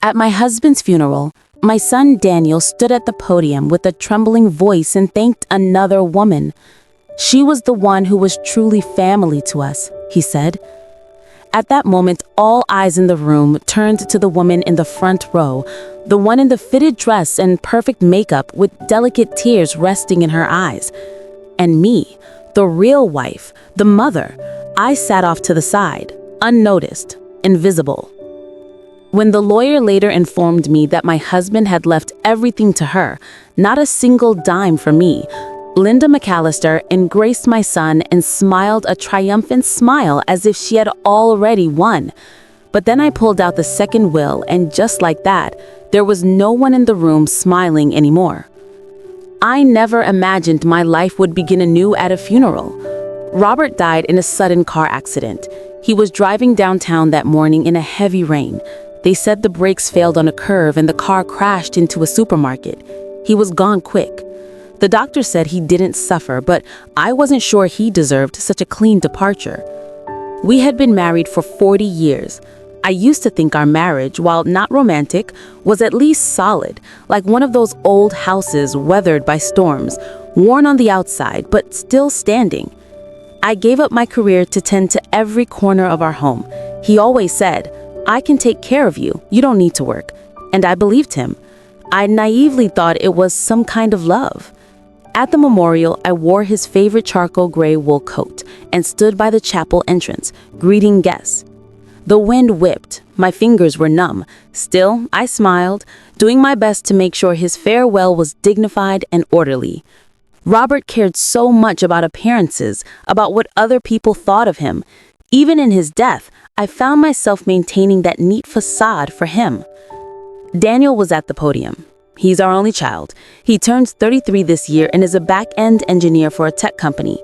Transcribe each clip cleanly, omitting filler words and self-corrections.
At my husband's funeral, my son Daniel stood at the podium with a trembling voice and thanked another woman. "She was the one who was truly family to us," he said. At that moment, all eyes in the room turned to the woman in the front row, the one in the fitted dress and perfect makeup with delicate tears resting in her eyes. And me, the real wife, the mother, I sat off to the side, unnoticed, invisible. When the lawyer later informed me that my husband had left everything to her, not a single dime for me, Linda McAllister embraced my son and smiled a triumphant smile as if she had already won. But then I pulled out the second will, and just like that, there was no one in the room smiling anymore. I never imagined my life would begin anew at a funeral. Robert died in a sudden car accident. He was driving downtown that morning in a heavy rain. They said the brakes failed on a curve and the car crashed into a supermarket. He was gone quick. The doctor said he didn't suffer, but I wasn't sure he deserved such a clean departure. We had been married for 40 years. I used to think our marriage, while not romantic, was at least solid, like one of those old houses weathered by storms, worn on the outside, but still standing. I gave up my career to tend to every corner of our home. He always said, "I can take care of you, you don't need to work." And I believed him. I naively thought it was some kind of love. At the memorial, I wore his favorite charcoal gray wool coat and stood by the chapel entrance, greeting guests. The wind whipped, my fingers were numb. Still, I smiled, doing my best to make sure his farewell was dignified and orderly. Robert cared so much about appearances, about what other people thought of him. Even in his death, I found myself maintaining that neat facade for him. Daniel was at the podium. He's our only child. He turns 33 this year and is a back-end engineer for a tech company.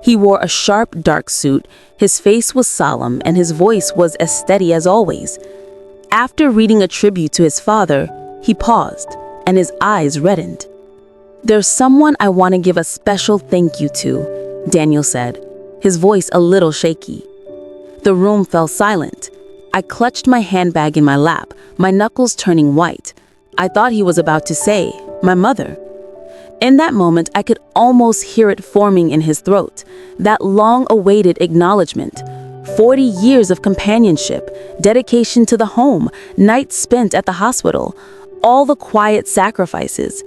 He wore a sharp, dark suit, his face was solemn, and his voice was as steady as always. After reading a tribute to his father, he paused, and his eyes reddened. "There's someone I want to give a special thank you to," Daniel said, his voice a little shaky. The room fell silent. I clutched my handbag in my lap, my knuckles turning white. I thought he was about to say, "My mother." In that moment, I could almost hear it forming in his throat, that long-awaited acknowledgement. 40 years of companionship, dedication to the home, nights spent at the hospital, all the quiet sacrifices.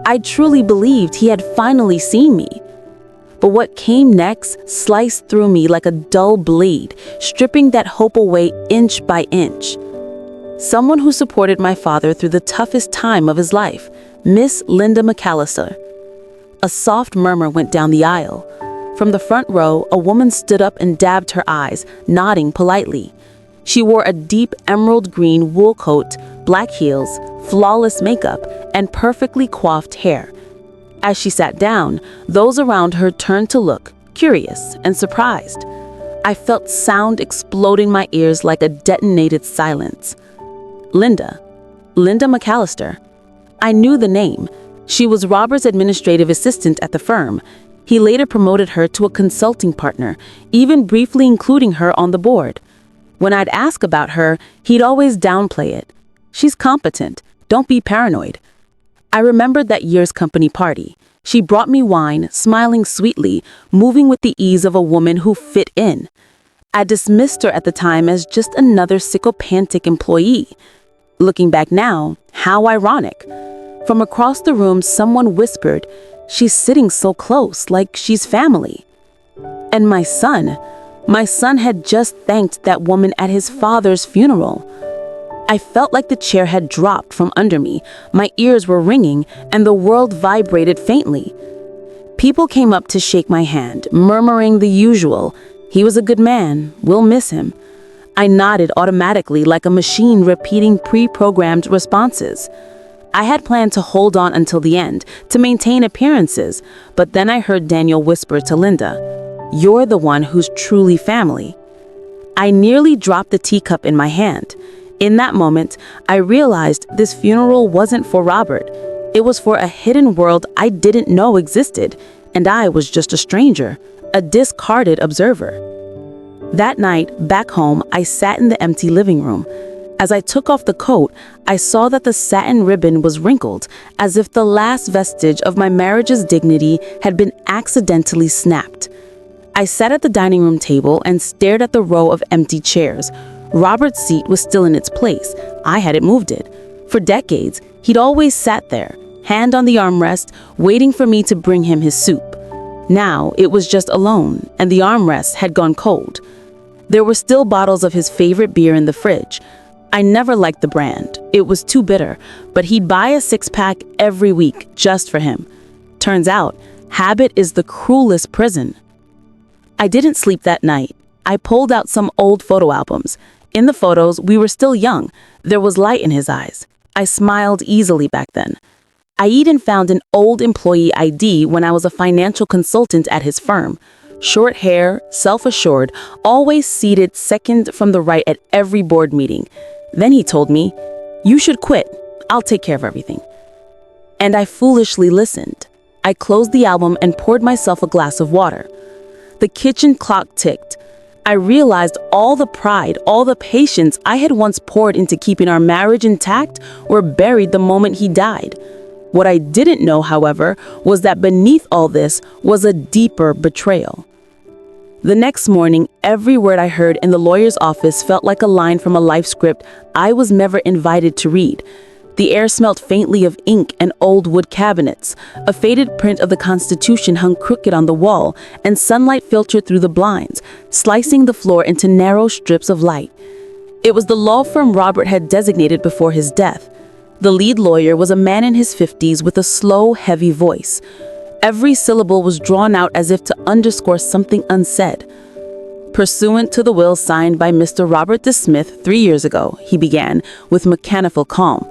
I truly believed he had finally seen me. But what came next sliced through me like a dull blade, stripping that hope away inch by inch. Someone who supported my father through the toughest time of his life, Miss Linda McAllister. A soft murmur went down the aisle. From the front row, a woman stood up and dabbed her eyes, nodding politely. She wore a deep emerald green wool coat, black heels, flawless makeup, and perfectly coiffed hair. As she sat down, those around her turned to look, curious and surprised. I felt sound exploding my ears like a detonated silence. Linda McAllister. I knew the name. She was Robert's administrative assistant at the firm. He later promoted her to a consulting partner, even briefly including her on the board. When I'd ask about her, he'd always downplay it. "She's competent. Don't be paranoid." I remembered that year's company party. She brought me wine, smiling sweetly, moving with the ease of a woman who fit in. I dismissed her at the time as just another sycophantic employee. Looking back now, how ironic. From across the room, someone whispered, "She's sitting so close, like she's family." And my son had just thanked that woman at his father's funeral. I felt like the chair had dropped from under me, my ears were ringing, and the world vibrated faintly. People came up to shake my hand, murmuring the usual, "He was a good man, we'll miss him." I nodded automatically like a machine repeating pre-programmed responses. I had planned to hold on until the end, to maintain appearances, but then I heard Daniel whisper to Linda, "You're the one who's truly family." I nearly dropped the teacup in my hand. In that moment, I realized this funeral wasn't for Robert. It was for a hidden world I didn't know existed, and I was just a stranger, a discarded observer. That night, back home, I sat in the empty living room. As I took off the coat, I saw that the satin ribbon was wrinkled, as if the last vestige of my marriage's dignity had been accidentally snapped. I sat at the dining room table and stared at the row of empty chairs. Robert's seat was still in its place. I hadn't moved it. For decades, he'd always sat there, hand on the armrest, waiting for me to bring him his soup. Now, it was just alone, and the armrest had gone cold. There were still bottles of his favorite beer in the fridge. I never liked the brand. It was too bitter, but he'd buy a six-pack every week just for him. Turns out, habit is the cruelest prison. I didn't sleep that night. I pulled out some old photo albums. In the photos, we were still young. There was light in his eyes. I smiled easily back then. I even found an old employee ID when I was a financial consultant at his firm. Short hair, self-assured, always seated second from the right at every board meeting. Then he told me, "You should quit. I'll take care of everything." And I foolishly listened. I closed the album and poured myself a glass of water. The kitchen clock ticked. I realized all the pride, all the patience I had once poured into keeping our marriage intact were buried the moment he died. What I didn't know, however, was that beneath all this was a deeper betrayal. The next morning, every word I heard in the lawyer's office felt like a line from a life script I was never invited to read. The air smelt faintly of ink and old wood cabinets. A faded print of the Constitution hung crooked on the wall, and sunlight filtered through the blinds, slicing the floor into narrow strips of light. It was the law firm Robert had designated before his death. The lead lawyer was a man in his 50s with a slow, heavy voice. Every syllable was drawn out as if to underscore something unsaid. "Pursuant to the will signed by Mr. Robert De Smith 3 years ago," he began, with mechanical calm.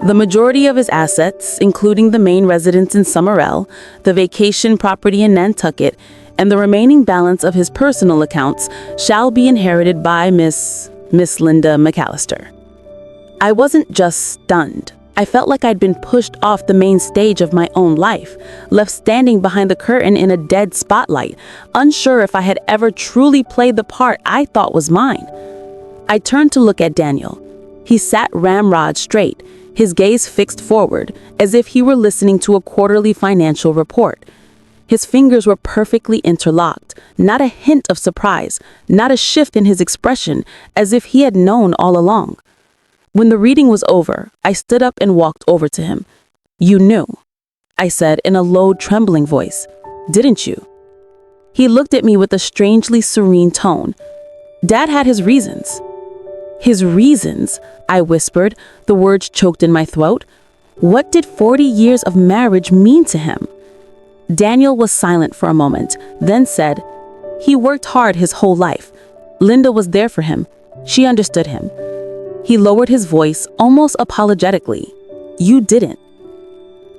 "The majority of his assets, including the main residence in Summerell, the vacation property in Nantucket, and the remaining balance of his personal accounts, shall be inherited by Miss Linda McAllister." I wasn't just stunned. I felt like I'd been pushed off the main stage of my own life, left standing behind the curtain in a dead spotlight, unsure if I had ever truly played the part I thought was mine. I turned to look at Daniel. He sat ramrod straight, his gaze fixed forward, as if he were listening to a quarterly financial report. His fingers were perfectly interlocked, not a hint of surprise, not a shift in his expression, as if he had known all along. When the reading was over, I stood up and walked over to him. "You knew," I said in a low, trembling voice. "Didn't you?" He looked at me with a strangely serene tone. "Dad had his reasons." "His reasons," I whispered, the words choked in my throat. What did 40 years of marriage mean to him? Daniel was silent for a moment, then said, "He worked hard his whole life. Linda was there for him. She understood him." He lowered his voice, almost apologetically. "You didn't."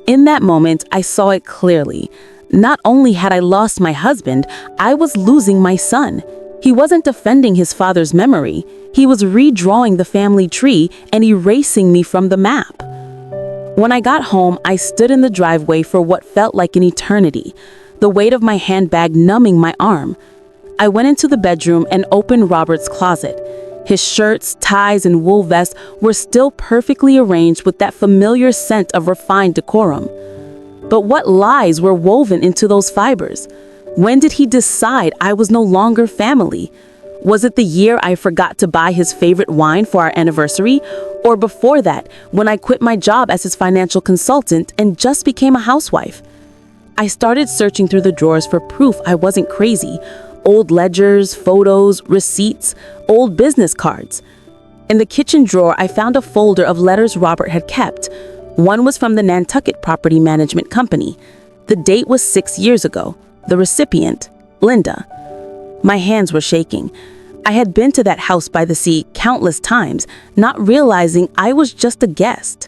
In that moment, I saw it clearly. Not only had I lost my husband, I was losing my son. He wasn't defending his father's memory. He was redrawing the family tree and erasing me from the map. When I got home, I stood in the driveway for what felt like an eternity, the weight of my handbag numbing my arm. I went into the bedroom and opened Robert's closet. His shirts, ties, and wool vests were still perfectly arranged with that familiar scent of refined decorum. But what lies were woven into those fibers? When did he decide I was no longer family? Was it the year I forgot to buy his favorite wine for our anniversary? Or before that, when I quit my job as his financial consultant and just became a housewife? I started searching through the drawers for proof I wasn't crazy. Old ledgers, photos, receipts, old business cards. In the kitchen drawer, I found a folder of letters Robert had kept. One was from the Nantucket Property Management Company. The date was 6 years ago. The recipient, Linda. My hands were shaking. I had been to that house by the sea countless times, not realizing I was just a guest.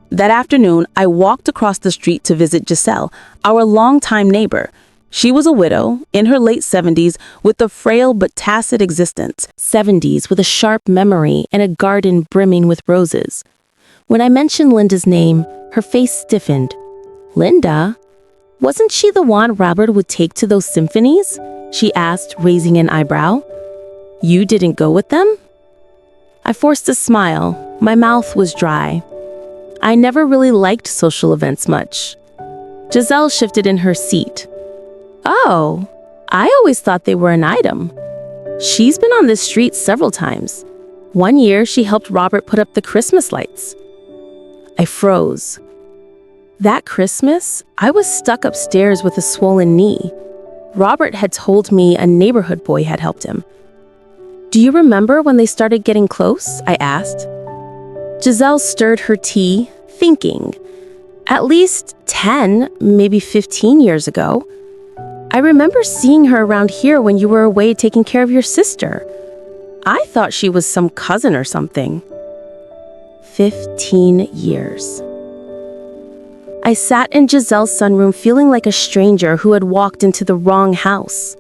That afternoon, I walked across the street to visit Giselle, our longtime neighbor. She was a widow, in her late 70s, with a frail but tacit existence. 70s with a sharp memory and a garden brimming with roses. When I mentioned Linda's name, her face stiffened. "Linda? Wasn't she the one Robert would take to those symphonies?" she asked, raising an eyebrow. "You didn't go with them?" I forced a smile. My mouth was dry. I never really liked social events much. Giselle shifted in her seat. Oh, I always thought they were an item. She's been on this street several times. One year, she helped Robert put up the Christmas lights. I froze. That Christmas, I was stuck upstairs with a swollen knee. Robert had told me a neighborhood boy had helped him. Do you remember when they started getting close? I asked. Giselle stirred her tea, thinking. At least 10, maybe 15 years ago. I remember seeing her around here when you were away taking care of your sister. I thought she was some cousin or something. 15 years. I sat in Giselle's sunroom feeling like a stranger who had walked into the wrong house.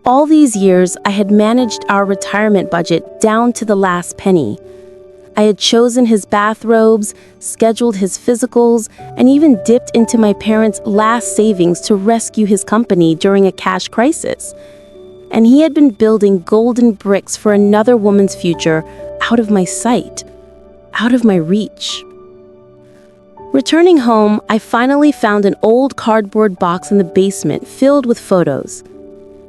All these years, I had managed our retirement budget down to the last penny. I had chosen his bathrobes, scheduled his physicals, and even dipped into my parents' last savings to rescue his company during a cash crisis. And he had been building golden bricks for another woman's future out of my sight, out of my reach. Returning home, I finally found an old cardboard box in the basement filled with photos.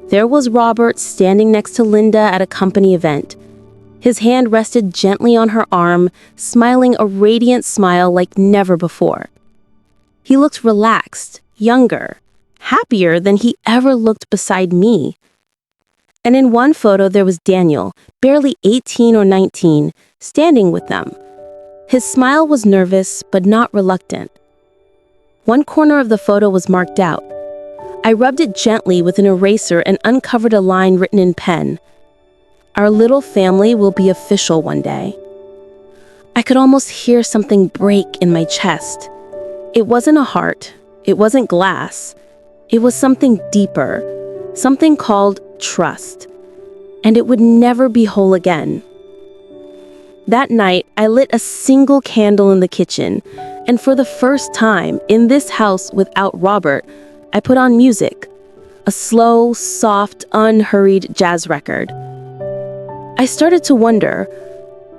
There was Robert standing next to Linda at a company event. His hand rested gently on her arm, smiling a radiant smile like never before. He looked relaxed, younger, happier than he ever looked beside me. And in one photo there was Daniel, barely 18 or 19, standing with them. His smile was nervous, but not reluctant. One corner of the photo was marked out. I rubbed it gently with an eraser and uncovered a line written in pen. Our little family will be official one day. I could almost hear something break in my chest. It wasn't a heart. It wasn't glass. It was something deeper, something called trust. And it would never be whole again. That night, I lit a single candle in the kitchen, and for the first time in this house without Robert, I put on music, a slow, soft, unhurried jazz record. I started to wonder,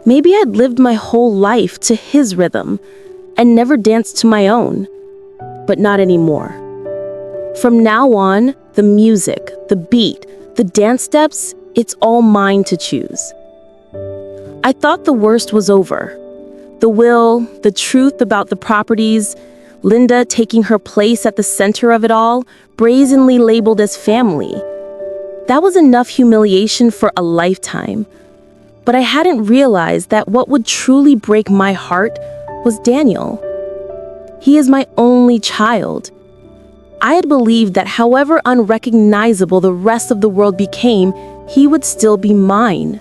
maybe I'd lived my whole life to his rhythm and never danced to my own, but not anymore. From now on, the music, the beat, the dance steps, it's all mine to choose. I thought the worst was over. The will, the truth about the properties, Linda taking her place at the center of it all, brazenly labeled as family. That was enough humiliation for a lifetime. But I hadn't realized that what would truly break my heart was Daniel. He is my only child. I had believed that however unrecognizable the rest of the world became, he would still be mine.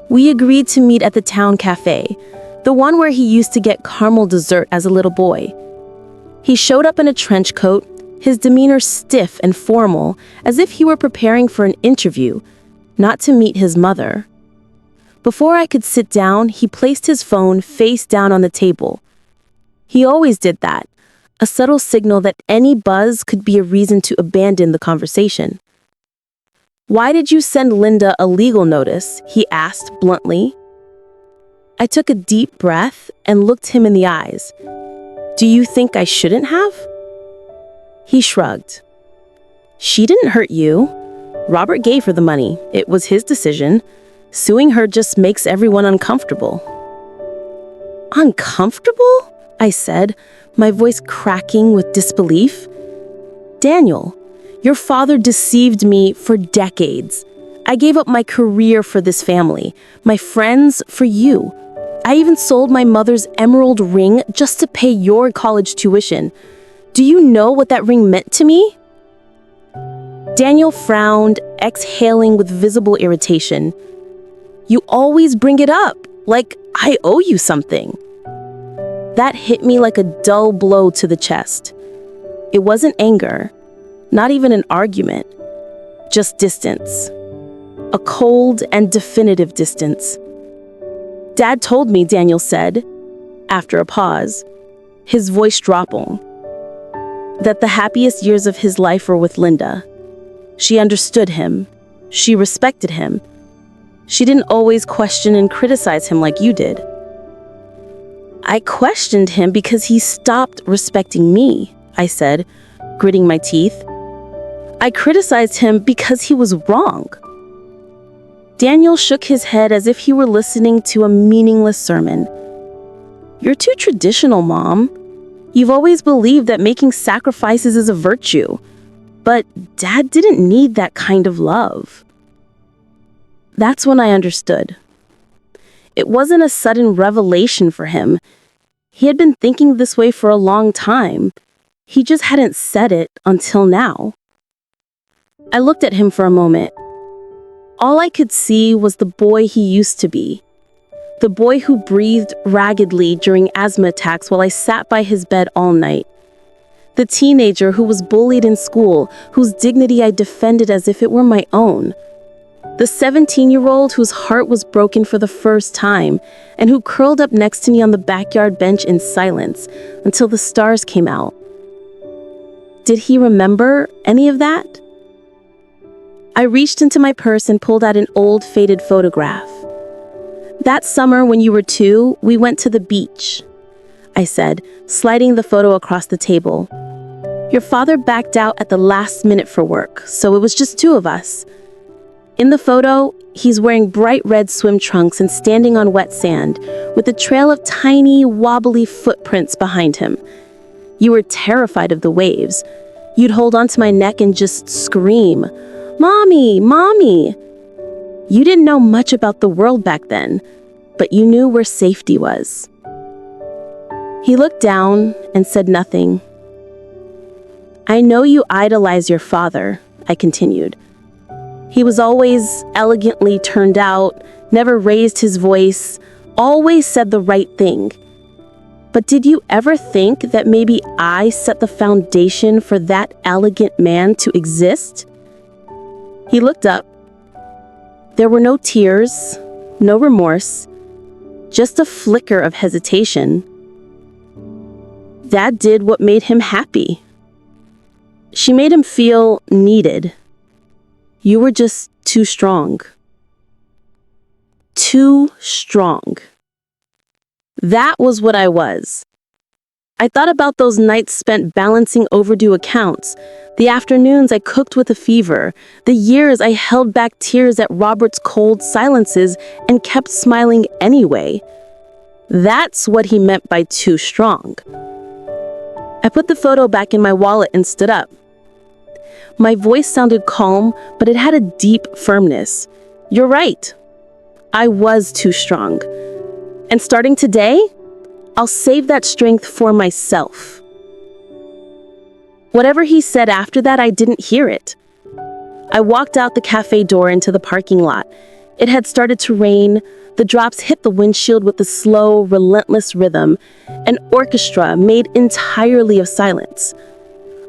We agreed to meet at the town cafe, the one where he used to get caramel dessert as a little boy. He showed up in a trench coat, his demeanor stiff and formal, as if he were preparing for an interview, not to meet his mother. Before I could sit down, he placed his phone face down on the table. He always did that, a subtle signal that any buzz could be a reason to abandon the conversation. "Why did you send Linda a legal notice?" he asked bluntly. I took a deep breath and looked him in the eyes. "Do you think I shouldn't have?" He shrugged. "She didn't hurt you. Robert gave her the money. It was his decision. Suing her just makes everyone uncomfortable." "Uncomfortable?" I said, my voice cracking with disbelief. "Daniel, your father deceived me for decades. I gave up my career for this family, my friends for you. I even sold my mother's emerald ring just to pay your college tuition. Do you know what that ring meant to me?" Daniel frowned, exhaling with visible irritation. "You always bring it up, like I owe you something." That hit me like a dull blow to the chest. It wasn't anger, not even an argument, just distance. A cold and definitive distance. "Dad told me," Daniel said, after a pause, his voice dropping, that the happiest years of his life were with Linda. She understood him. She respected him. She didn't always question and criticize him like you did. I questioned him because he stopped respecting me, I said, gritting my teeth. I criticized him because he was wrong. Daniel shook his head as if he were listening to a meaningless sermon. You're too traditional, Mom. You've always believed that making sacrifices is a virtue, but Dad didn't need that kind of love. That's when I understood. It wasn't a sudden revelation for him. He had been thinking this way for a long time. He just hadn't said it until now. I looked at him for a moment. All I could see was the boy he used to be. The boy who breathed raggedly during asthma attacks while I sat by his bed all night. The teenager who was bullied in school, whose dignity I defended as if it were my own. The 17-year-old whose heart was broken for the first time and who curled up next to me on the backyard bench in silence until the stars came out. Did he remember any of that? I reached into my purse and pulled out an old, faded photograph. That summer when you were 2, we went to the beach, I said, sliding the photo across the table. Your father backed out at the last minute for work, so it was just 2 of us. In the photo, he's wearing bright red swim trunks and standing on wet sand, with a trail of tiny, wobbly footprints behind him. You were terrified of the waves. You'd hold onto my neck and just scream, "Mommy, Mommy!" You didn't know much about the world back then, but you knew where safety was. He looked down and said nothing. I know you idolize your father, I continued. He was always elegantly turned out, never raised his voice, always said the right thing. But did you ever think that maybe I set the foundation for that elegant man to exist? He looked up. There were no tears, no remorse, just a flicker of hesitation. Dad did what made him happy. She made him feel needed. You were just too strong. Too strong. That was what I was. I thought about those nights spent balancing overdue accounts, the afternoons I cooked with a fever, the years I held back tears at Robert's cold silences and kept smiling anyway. That's what he meant by too strong. I put the photo back in my wallet and stood up. My voice sounded calm, but it had a deep firmness. You're right. I was too strong. And starting today, I'll save that strength for myself. Whatever he said after that, I didn't hear it. I walked out the cafe door into the parking lot. It had started to rain. The drops hit the windshield with a slow, relentless rhythm, an orchestra made entirely of silence.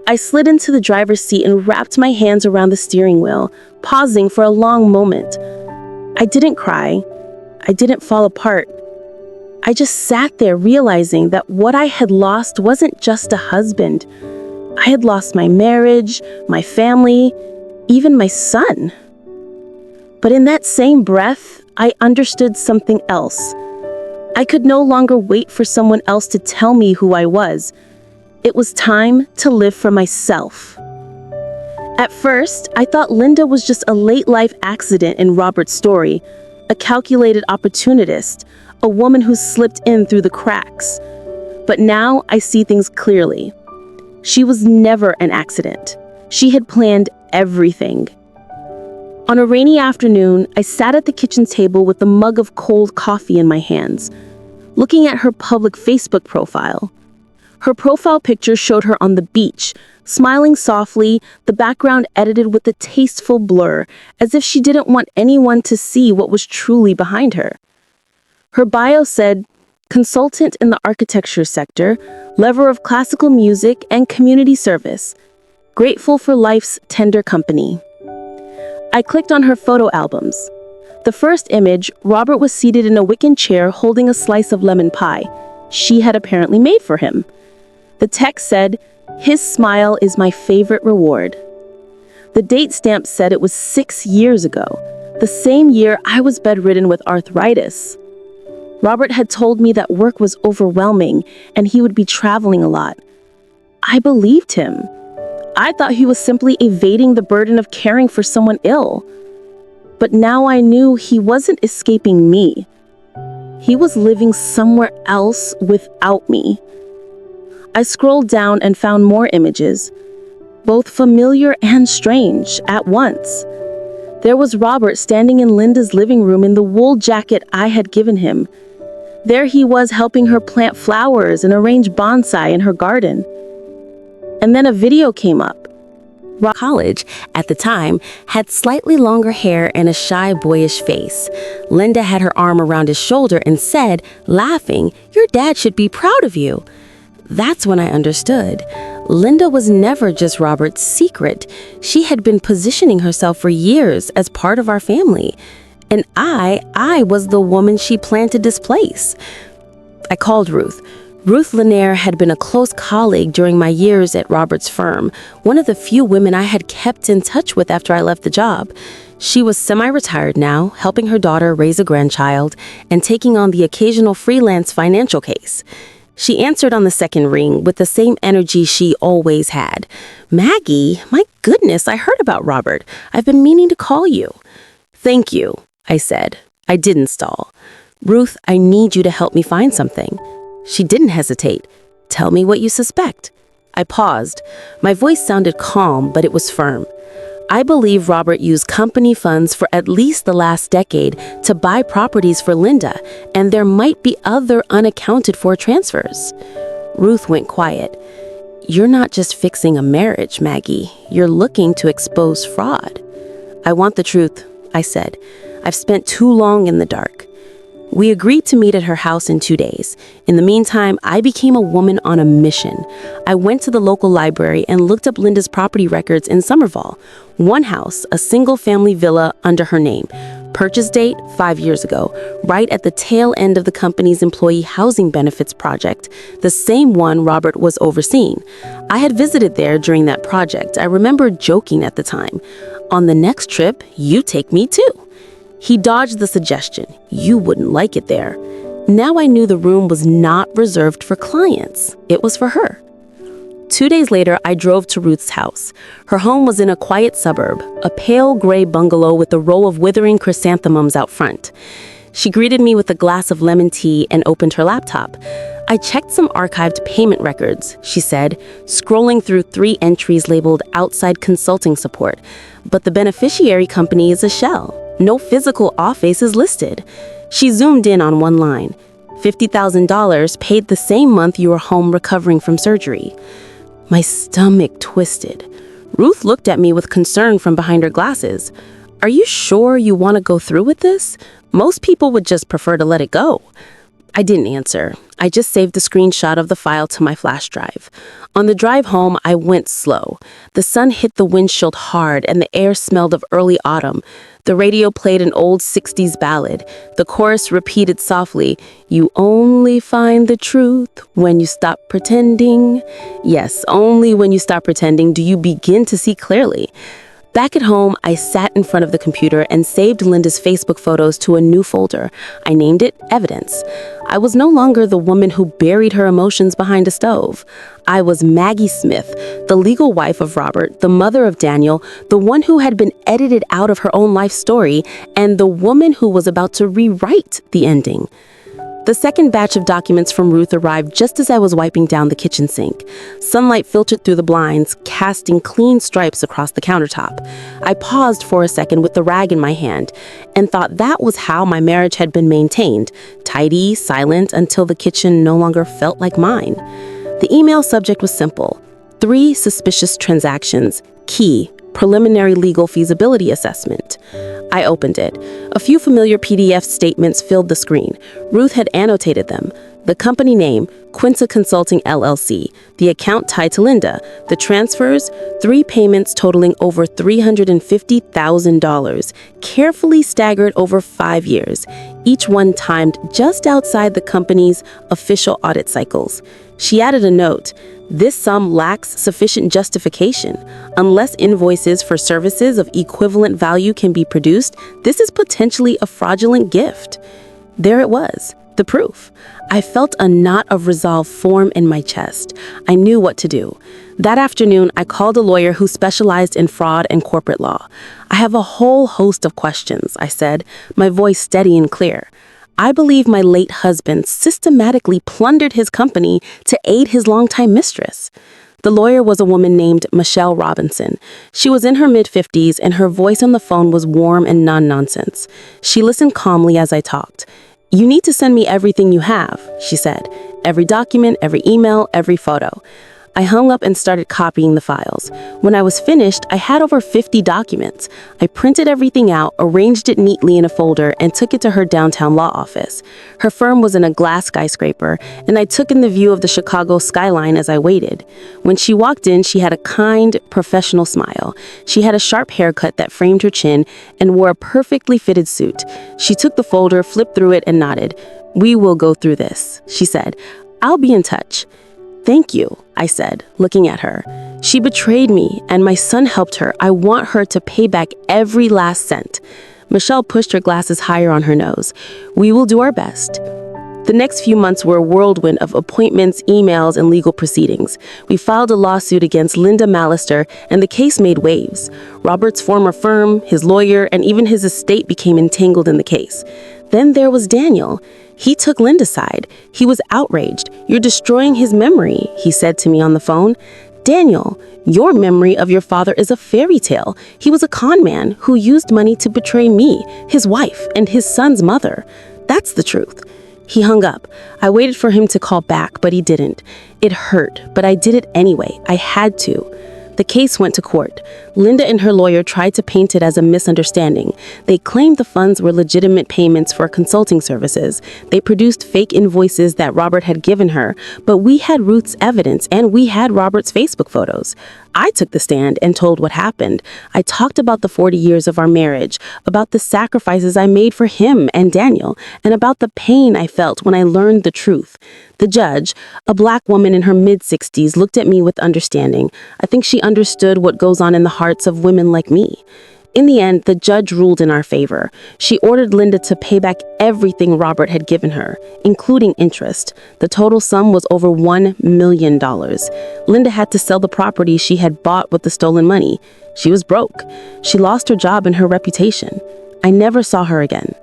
I slid into the driver's seat and wrapped my hands around the steering wheel, pausing for a long moment. I didn't cry. I didn't fall apart. I just sat there realizing that what I had lost wasn't just a husband. I had lost my marriage, my family, even my son. But in that same breath, I understood something else. I could no longer wait for someone else to tell me who I was. It was time to live for myself. At first, I thought Linda was just a late-life accident in Robert's story, a calculated opportunist, a woman who slipped in through the cracks. But now I see things clearly. She was never an accident. She had planned everything. On a rainy afternoon, I sat at the kitchen table with a mug of cold coffee in my hands, looking at her public Facebook profile. Her profile picture showed her on the beach, smiling softly, the background edited with a tasteful blur, as if she didn't want anyone to see what was truly behind her. Her bio said, consultant in the architecture sector, lover of classical music and community service, grateful for life's tender company. I clicked on her photo albums. The first image, Robert was seated in a Wiccan chair holding a slice of lemon pie she had apparently made for him. The text said, "His smile is my favorite reward." The date stamp said it was 6 years ago, The same year, I was bedridden with arthritis. Robert had told me that work was overwhelming and he would be traveling a lot. I believed him. I thought he was simply evading the burden of caring for someone ill. But now I knew he wasn't escaping me. He was living somewhere else without me. I scrolled down and found more images, both familiar and strange at once. There was Robert standing in Linda's living room in the wool jacket I had given him. There he was helping her plant flowers and arrange bonsai in her garden. And then a video came up. College, at the time, had slightly longer hair and a shy, boyish face. Linda had her arm around his shoulder and said, laughing, "Your dad should be proud of you." That's when I understood. Linda was never just Robert's secret. She had been positioning herself for years as part of our family. And I was the woman she planned to displace. I called Ruth. Ruth Lanier had been a close colleague during my years at Robert's firm, one of the few women I had kept in touch with after I left the job. She was semi-retired now, helping her daughter raise a grandchild and taking on the occasional freelance financial case. She answered on the second ring with the same energy she always had. "Maggie, my goodness, I heard about Robert. I've been meaning to call you." "Thank you," I said. I didn't stall. "Ruth, I need you to help me find something." She didn't hesitate. "Tell me what you suspect." I paused. My voice sounded calm, but it was firm. "I believe Robert used company funds for at least the last decade to buy properties for Linda, and there might be other unaccounted for transfers." Ruth went quiet. "You're not just fixing a marriage, Maggie. You're looking to expose fraud." "I want the truth," I said. "I've spent too long in the dark." We agreed to meet at her house in 2 days. In the meantime, I became a woman on a mission. I went to the local library and looked up Linda's property records in Somerville. One house, a single-family villa under her name. Purchase date, 5 years ago, right at the tail end of the company's employee housing benefits project, the same one Robert was overseeing. I had visited there during that project. I remember joking at the time, "On the next trip, you take me too." He dodged the suggestion. "You wouldn't like it there." Now I knew the room was not reserved for clients. It was for her. 2 days later, I drove to Ruth's house. Her home was in a quiet suburb, a pale gray bungalow with a row of withering chrysanthemums out front. She greeted me with a glass of lemon tea and opened her laptop. "I checked some archived payment records," she said, scrolling through 3 entries labeled outside consulting support. "But the beneficiary company is a shell. No physical office is listed." She zoomed in on one line. $50,000 paid the same month you were home recovering from surgery. My stomach twisted. Ruth looked at me with concern from behind her glasses. "Are you sure you want to go through with this? Most people would just prefer to let it go." I didn't answer. I just saved a screenshot of the file to my flash drive. On the drive home, I went slow. The sun hit the windshield hard and the air smelled of early autumn. The radio played an old 60s ballad. The chorus repeated softly, "You only find the truth when you stop pretending." Yes, only when you stop pretending do you begin to see clearly. Back at home, I sat in front of the computer and saved Linda's Facebook photos to a new folder. I named it Evidence. I was no longer the woman who buried her emotions behind a stove. I was Maggie Smith, the legal wife of Robert, the mother of Daniel, the one who had been edited out of her own life story, and the woman who was about to rewrite the ending. The second batch of documents from Ruth arrived just as I was wiping down the kitchen sink. Sunlight filtered through the blinds, casting clean stripes across the countertop. I paused for a second with the rag in my hand and thought that was how my marriage had been maintained, tidy, silent, until the kitchen no longer felt like mine. The email subject was simple. 3 suspicious transactions. Key. Preliminary legal feasibility assessment. I opened it. A few familiar PDF statements filled the screen. Ruth had annotated them. The company name, Quinta Consulting LLC. The account tied to Linda. The transfers, 3 payments totaling over $350,000, carefully staggered over 5 years, each one timed just outside the company's official audit cycles. She added a note. This sum lacks sufficient justification. Unless invoices for services of equivalent value can be produced, this is potentially a fraudulent gift. There it was, the proof. I felt a knot of resolve form in my chest. I knew what to do. That afternoon, I called a lawyer who specialized in fraud and corporate law. I have a whole host of questions, I said, my voice steady and clear. I believe my late husband systematically plundered his company to aid his longtime mistress. The lawyer was a woman named Michelle Robinson. She was in her mid-50s, and her voice on the phone was warm and non-nonsense. She listened calmly as I talked. "You need to send me everything you have," she said. "Every document, every email, every photo." I hung up and started copying the files. When I was finished, I had over 50 documents. I printed everything out, arranged it neatly in a folder, and took it to her downtown law office. Her firm was in a glass skyscraper, and I took in the view of the Chicago skyline as I waited. When she walked in, she had a kind, professional smile. She had a sharp haircut that framed her chin and wore a perfectly fitted suit. She took the folder, flipped through it, and nodded. "We will go through this," she said. "I'll be in touch." "Thank you," I said, looking at her. "She betrayed me, and my son helped her. I want her to pay back every last cent." Michelle pushed her glasses higher on her nose. "We will do our best." The next few months were a whirlwind of appointments, emails, and legal proceedings. We filed a lawsuit against Linda Mallister, and the case made waves. Robert's former firm, his lawyer, and even his estate became entangled in the case. Then there was Daniel. He took Linda's side. He was outraged. "You're destroying his memory," he said to me on the phone. "Daniel, your memory of your father is a fairy tale. He was a con man who used money to betray me, his wife, and his son's mother. That's the truth." He hung up. I waited for him to call back, but he didn't. It hurt, but I did it anyway. I had to. The case went to court. Linda and her lawyer tried to paint it as a misunderstanding. They claimed the funds were legitimate payments for consulting services. They produced fake invoices that Robert had given her, but we had Ruth's evidence and we had Robert's Facebook photos. I took the stand and told what happened. I talked about the 40 years of our marriage, about the sacrifices I made for him and Daniel, and about the pain I felt when I learned the truth. The judge, a black woman in her mid-60s, looked at me with understanding. I think she understood what goes on in the hearts of women like me. In the end, the judge ruled in our favor. She ordered Linda to pay back everything Robert had given her, including interest. The total sum was over $1 million. Linda had to sell the property she had bought with the stolen money. She was broke. She lost her job and her reputation. I never saw her again.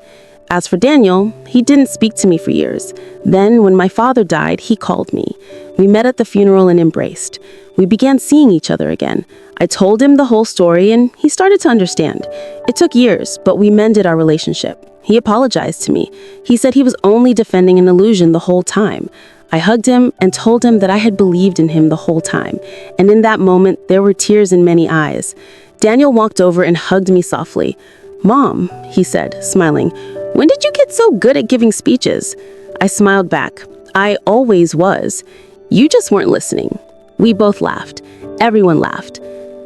As for Daniel, he didn't speak to me for years. Then, when my father died, he called me. We met at the funeral and embraced. We began seeing each other again. I told him the whole story and he started to understand. It took years, but we mended our relationship. He apologized to me. He said he was only defending an illusion the whole time. I hugged him and told him that I had believed in him the whole time. And in that moment, there were tears in many eyes. Daniel walked over and hugged me softly. "Mom," he said, smiling, "when did you get so good at giving speeches?" I smiled back. "I always was. You just weren't listening." We both laughed. Everyone laughed.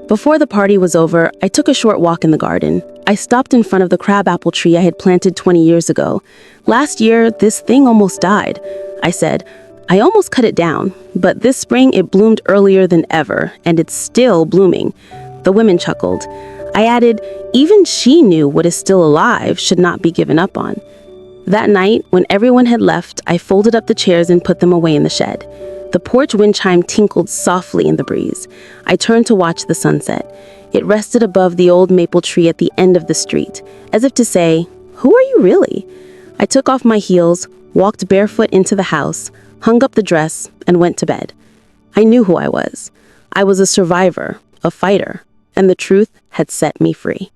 Before the party was over, I took a short walk in the garden. I stopped in front of the crabapple tree I had planted 20 years ago. "Last year, this thing almost died," I said. "I almost cut it down, but this spring it bloomed earlier than ever, and it's still blooming." The women chuckled. I added, "Even she knew what is still alive should not be given up on." That night, when everyone had left, I folded up the chairs and put them away in the shed. The porch wind chime tinkled softly in the breeze. I turned to watch the sunset. It rested above the old maple tree at the end of the street, as if to say, "Who are you really?" I took off my heels, walked barefoot into the house, hung up the dress, and went to bed. I knew who I was. I was a survivor, a fighter, and the truth had set me free.